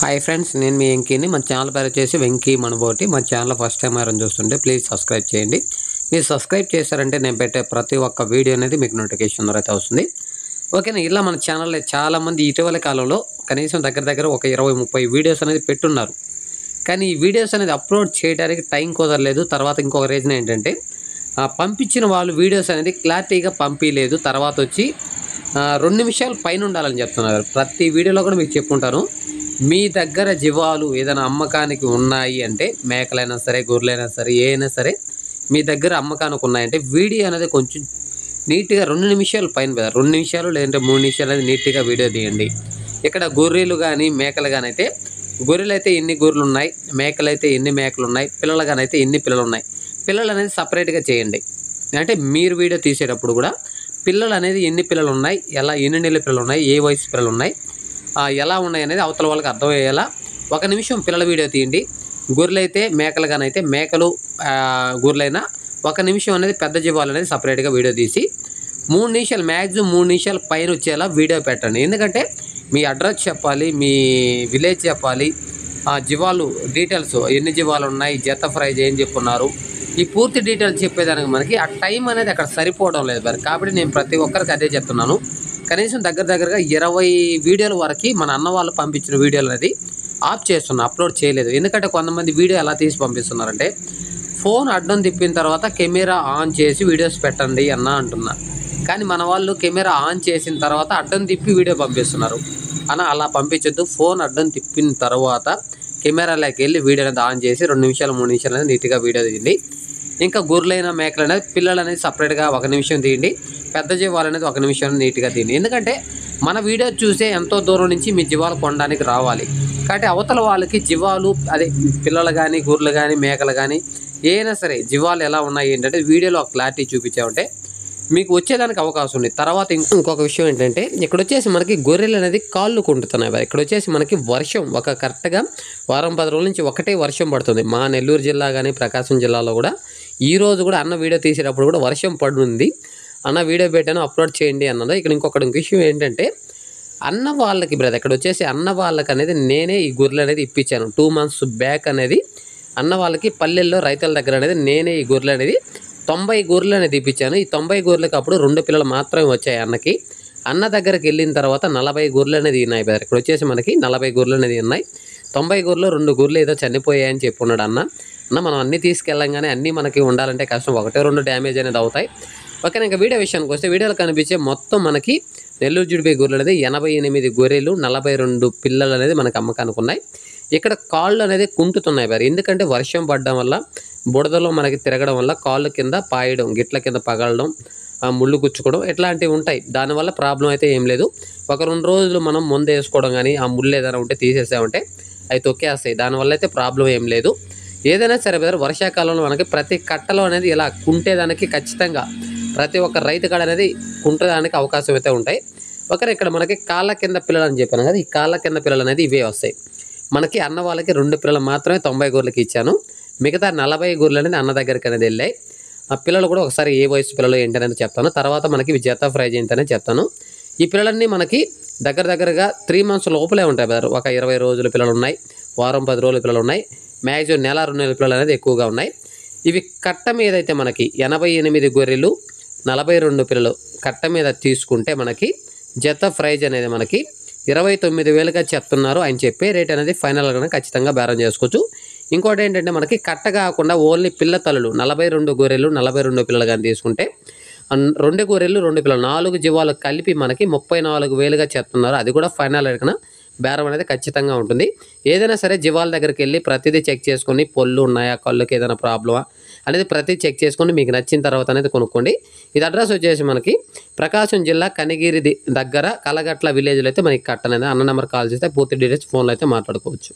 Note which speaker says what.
Speaker 1: Hi friends, నేను మీ వెంకీని. మన channel పేరు వచ్చేసి వెంకీ మనబోటి. మన ఛానల్ ఫస్ట్ టైం ఎవరైనా చూస్తుంటే ప్లీజ్ సబ్స్క్రైబ్ చేయండి. మీరు సబ్స్క్రైబ్ చేశారంటే నేను పెట్టే ప్రతి ఒక్క వీడియో అనేది మీకు నోటిఫికేషన్ ద్వారా అయితే వస్తుంది. ఓకేనా. ఇలా మన ఛానల్లో చాలామంది ఇటీవల కాలంలో కనీసం దగ్గర ఒక 20-30 వీడియోస్ అనేది పెట్టున్నారు. కానీ ఈ వీడియోస్ అనేది అప్లోడ్ చేయడానికి టైం కుదరలేదు. తర్వాత ఇంకొక రీజన్ ఏంటంటే పంపించిన వాళ్ళు వీడియోస్ అనేది క్లారిటీగా పంపించలేదు. తర్వాత వచ్చి 2 నిమిషాలు పైన ఉండాలని చెప్తున్నారు. ప్రతి వీడియోలో కూడా మీకు చెప్పుకుంటాను, మీ దగ్గర జీవాలు ఏదైనా అమ్మకానికి ఉన్నాయి అంటే, మేకలైనా సరే గొర్రెలైనా సరే ఏదైనా సరే మీ దగ్గర అమ్మకానికి ఉన్నాయంటే వీడియో అనేది కొంచెం నీట్గా 2 నిమిషాలు పైన 2 నిమిషాలు లేదంటే 3 నిమిషాలు అనేది నీట్గా వీడియో తీయండి. ఇక్కడ గొర్రెలు కానీ మేకలు కానీ అయితే, గొర్రెలు అయితే ఎన్ని గొర్రెలు ఉన్నాయి, మేకలు అయితే ఎన్ని మేకలు ఉన్నాయి, పిల్లలు కానీ అయితే ఎన్ని పిల్లలు ఉన్నాయి, పిల్లలు అనేది సపరేట్గా చేయండి. అంటే మీరు వీడియో తీసేటప్పుడు కూడా పిల్లలు అనేది ఎన్ని పిల్లలు ఉన్నాయి, ఎన్ని నెలల పిల్లలు ఉన్నాయి, ఏ వయసు పిల్లలు ఉన్నాయి, ఎలా ఉన్నాయి అనేది అవతల వాళ్ళకి అర్థమయ్యేలా 1 నిమిషం పిల్లల వీడియో తీయండి. గొర్రెలు అయితే మేకలు కానీ అయితే, మేకలు గొర్రెలైనా 1 నిమిషం అనేది పెద్ద జీవాలు అనేది సపరేట్గా వీడియో తీసి 3 నిమిషాలు మ్యాక్సిమం 3 నిమిషాల పైన వచ్చేలా వీడియో పెట్టండి. ఎందుకంటే మీ అడ్రస్ చెప్పాలి, మీ విలేజ్ చెప్పాలి, జీవాలు డీటెయిల్స్ ఎన్ని జీవాలు ఉన్నాయి, జత ప్రైజ్ ఏం చెప్పున్నారు, ఈ పూర్తి డీటెయిల్స్ చెప్పేదానికి మనకి ఆ టైం అనేది అక్కడ సరిపోవడం లేదు మరి. కాబట్టి నేను ప్రతి ఒక్కరికి అదే చెప్తున్నాను. కనీసం దగ్గరగా 20 వీడియోల వరకు మన అన్న వాళ్ళు పంపించిన వీడియోలు అనేది ఆఫ్ చేస్తున్నా, అప్లోడ్ చేయలేదు. ఎందుకంటే కొంతమంది వీడియో ఎలా తీసి పంపిస్తున్నారంటే, ఫోన్ అడ్డం తిప్పిన తర్వాత కెమెరా ఆన్ చేసి వీడియోస్ పెట్టండి అన్న అంటున్నా. కానీ మన వాళ్ళు కెమెరా ఆన్ చేసిన తర్వాత అడ్డం తిప్పి వీడియో పంపిస్తున్నారు అలా పంపించొద్దు. ఫోన్ అడ్డం తిప్పిన తర్వాత కెమెరాలోకి వెళ్ళి వీడియో అనేది ఆన్ చేసి 2 నిమిషాలు 3 నిమిషాలు అనేది నీట్గా వీడియో తీయండి. ఇంకా గొర్రెలైన మేకలు అనేది పిల్లలు అనేది సపరేట్గా 1 నిమిషం తీయండి. పెద్ద జీవాలు అనేది 1 నిమిషం నీట్గా తీయండి. ఎందుకంటే మన వీడియో చూసే ఎంతో దూరం నుంచి మీ జీవాలు కొనడానికి రావాలి. కాబట్టి అవతల వాళ్ళకి జీవాలు అదే పిల్లలు కానీ గొర్రెలు కానీ మేకలు కానీ ఏదైనా సరే జీవాలు ఎలా ఉన్నాయి ఏంటంటే వీడియోలో క్లారిటీ చూపించామంటే మీకు వచ్చేదానికి అవకాశం ఉంది. తర్వాత ఇంకొక విషయం ఏంటంటే, ఇక్కడ వచ్చేసి మనకి గొర్రెలు అనేది కాళ్ళు కుంటుతున్నాయి. ఇక్కడ వచ్చేసి మనకి వర్షం కరెక్ట్గా వారం 10 రోజుల నుంచి ఒకటే వర్షం పడుతుంది. మా నెల్లూరు జిల్లా కానీ ప్రకాశం జిల్లాలో కూడా ఈరోజు కూడా అన్న వీడియో తీసేటప్పుడు కూడా వర్షం పడుంది. అన్న వీడియో పెట్టాను, అప్లోడ్ చేయండి అన్నది. ఇక్కడ ఇంకొక విషయం ఏంటంటే, అన్న వాళ్ళకి ఇక్కడ వచ్చేసి అన్న వాళ్ళకి అనేది నేనే ఈ గొర్రెలు అనేది ఇప్పించాను. 2 months బ్యాక్ అనేది అన్న వాళ్ళకి పల్లెల్లో రైతుల దగ్గర అనేది నేనే ఈ గొర్రెలు అనేది 90 గొర్రెలు అనేది ఇప్పించాను. ఈ 90 గొర్రెలకు అప్పుడు 2 పిల్లలు మాత్రమే వచ్చాయి అన్నకి. అన్న దగ్గరికి వెళ్ళిన తర్వాత 40 గొర్రెలు అనేది ఉన్నాయి. ఇక్కడ వచ్చేసి మనకి 40 గొర్రెలు అనేది ఉన్నాయి. 90 గొర్రెలు 2 గొర్రెలు ఏదో చనిపోయాయని చెప్పున్నాడు అన్న. మనం అన్నీ తీసుకెళ్ళంగానే అన్నీ మనకి ఉండాలంటే కష్టం, 1-2 డ్యామేజ్ అనేది అవుతాయి. ఓకే. ఇంకా వీడియో విషయానికి వస్తే, వీడియోలో కనిపించే మొత్తం మనకి నెల్లూరు జుడిపి గొర్రెలు అనేది 88 గొర్రెలు 42 పిల్లలు అనేది మనకు అమ్మకానికి ఉన్నాయి. ఇక్కడ కాళ్ళు అనేది కుంటుతున్నాయి ఎందుకంటే వర్షం పడడం వల్ల బుడదలో మనకి తిరగడం వల్ల కాళ్ళు కింద పాయడం, గిట్ల కింద పగలడం, ముళ్ళు గుచ్చుకోవడం ఇట్లాంటివి ఉంటాయి. దానివల్ల ప్రాబ్లం అయితే ఏం లేదు. 1-2 రోజులు మనం ముందు వేసుకోవడం కానీ ఆ ముళ్ళు ఏదైనా ఉంటే తీసేసామంటే అవి తొక్కేస్తాయి. దానివల్ల అయితే ప్రాబ్లం ఏం లేదు. ఏదైనా సరే వర్షాకాలంలో మనకి ప్రతి కట్టలో అనేది ఇలా కుంటేదానికి ఖచ్చితంగా ప్రతి ఒక్క రైతు కాడ అనేది కుంటేదానికి అవకాశం అయితే ఉంటాయి. ఇక్కడ మనకి కాళ్ళ కింద పిల్లలు అని చెప్పాను కదా, ఈ కాళ్ళ కింద పిల్లలు అనేది ఇవే వస్తాయి. మనకి అన్న వాళ్ళకి 2 పిల్లలు మాత్రమే 90 గొర్రెలకి ఇచ్చాను. మిగతా 40 గొర్రెలు అనేది అన్న దగ్గరికి అనేది వెళ్ళాయి. ఆ పిల్లలు కూడా ఒకసారి ఏ వయసు పిల్లలు ఏంటనేది చెప్తాను. తర్వాత మనకి జత ప్రైజ్ ఏంటనే చెప్తాను. ఈ పిల్లలన్నీ మనకి దగ్గరగా 3 months లోపలే ఉంటాయి ఒక 20 రోజుల పిల్లలు ఉన్నాయి, వారం 10 రోజుల పిల్లలు ఉన్నాయి, మ్యాక్సిమం 1-2 నెలల పిల్లలు అనేది ఎక్కువగా ఉన్నాయి. ఇవి కట్ట మీద అయితే మనకి 88 గొర్రెలు 42 పిల్లలు కట్ట మీద తీసుకుంటే మనకి జత ప్రైజ్ అనేది మనకి 29,000గా చెప్తున్నారు. ఆయన చెప్పే రేట్ అనేది ఫైనల్గా ఖచ్చితంగా బేరం చేసుకోవచ్చు. ఇంకోటి ఏంటంటే, మనకి కట్ట కాకుండా ఓన్లీ పిల్ల తల్లులు 42 గొర్రెలు 42 పిల్లలు కానీ తీసుకుంటే 2 గొర్రెలు 2 పిల్లలు 4 జీవాలు కలిపి మనకి 34,000గా చెప్తున్నారు. అది కూడా ఫైనల్ రేట్న బేరం అనేది ఖచ్చితంగా ఉంటుంది. ఏదైనా సరే జీవాల దగ్గరికి వెళ్ళి ప్రతిదీ చెక్ చేసుకొని, పొల్లు ఉన్నాయా, కళ్ళుకి ఏదైనా ప్రాబ్లమా అనేది ప్రతి చెక్ చేసుకొని మీకు నచ్చిన తర్వాత అనేది కొనుక్కోండి. ఇది అడ్రస్ వచ్చేసి మనకి ప్రకాశం జిల్లా కనిగిరి దగ్గర కలగట్ల విలేజ్లో అయితే మనకి కట్ట అనేది. అన్న నెంబర్ కాల్ చేస్తే పూర్తి డీటెయిల్స్ ఫోన్లో అయితే మాట్లాడుకోవచ్చు.